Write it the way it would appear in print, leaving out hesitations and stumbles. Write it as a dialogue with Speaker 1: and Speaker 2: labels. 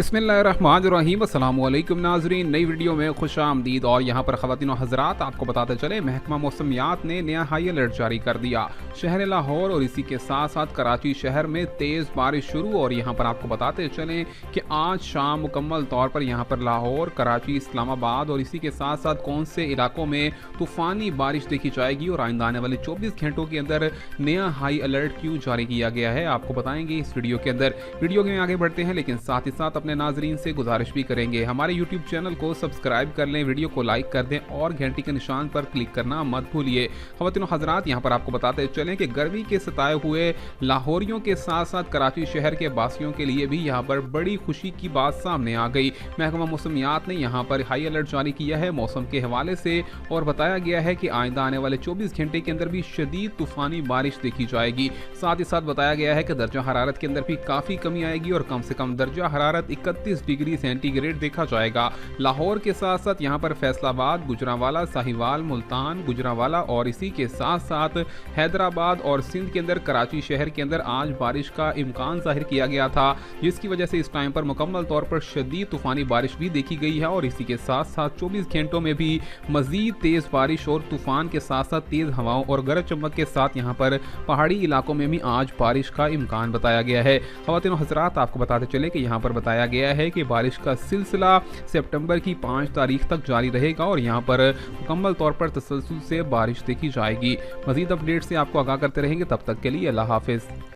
Speaker 1: बिस्मिल्लाहिर्रहमानिर्रहीम। अस्सलामुअलैकुम नाज़रीन, नई वीडियो में खुशामदीद। और यहाँ पर ख़वातीन व हज़रात आपको बताते चले, महकमा मौसमियात ने नया हाई अलर्ट जारी कर दिया। शहर लाहौर और इसी के साथ साथ कराची शहर में तेज़ बारिश शुरू। और यहाँ पर आपको बताते चलें कि आज शाम मुकम्मल तौर पर यहाँ पर लाहौर, कराची, इस्लामाबाद और इसी के साथ साथ कौन से इलाकों में तूफ़ानी बारिश देखी जाएगी और आइंदा आने वाले 24 घंटों के अंदर नया हाई अलर्ट क्यों जारी किया गया है, आपको बताएंगे इस वीडियो के अंदर। वीडियो में आगे बढ़ते हैं, लेकिन साथ ही साथ अपने नाजरीन से गुजारिश भी करेंगे, हमारे यूट्यूब चैनल को सब्सक्राइब कर लें, वीडियो को लाइक कर दें और घंटी के निशान पर क्लिक करना मत भूलिए। ख़वातीन हज़रात, यहाँ पर आपको बताते चलें कि गर्मी के सताए हुए लाहौरियों के साथ साथ कराची शहर के वासियों के लिए भी यहाँ पर बड़ी खुशी की बात सामने आ गई। महकमा मौसमियात ने यहाँ पर हाई अलर्ट जारी किया है मौसम के हवाले से, और बताया गया है कि आइंदा आने वाले 24 घंटे के अंदर भी शदीद तूफ़ानी बारिश देखी जाएगी। साथ ही साथ बताया गया है कि दर्जा हरारत के अंदर भी काफ़ी कमी आएगी और कम से कम दर्जा हरारत 31 डिग्री सेंटीग्रेड देखा जाएगा। लाहौर के साथ साथ यहाँ पर फैसलाबाद, गुजरांवाला, साहिवाल, मुल्तान, गुजरांवाला और इसी के साथ साथ हैदराबाद और सिंध के अंदर कराची शहर के अंदर आज बारिश का इम्कान जाहिर किया गया था, जिसकी वजह से इस टाइम पर मुकम्मल तौर पर शदीद तूफ़ानी बारिश भी देखी गई है। और इसी के साथ साथ 24 घंटों में भी मजीद तेज़ बारिश और तूफ़ान के साथ साथ तेज़ हवाओं और गरज चमक के साथ यहाँ पर पहाड़ी इलाकों में भी आज बारिश का इम्कान बताया गया है। ख़वातीन हज़रात, आपको बताते चले कि यहाँ पर बताया गया है कि बारिश का सिलसिला सितंबर की 5 तारीख तक जारी रहेगा और यहाँ पर मुकम्मल तौर पर तसलसल से बारिश देखी जाएगी। मज़ीद अपडेट से आपको आगाह करते रहेंगे, तब तक के लिए अल्लाह हाफ़िज़।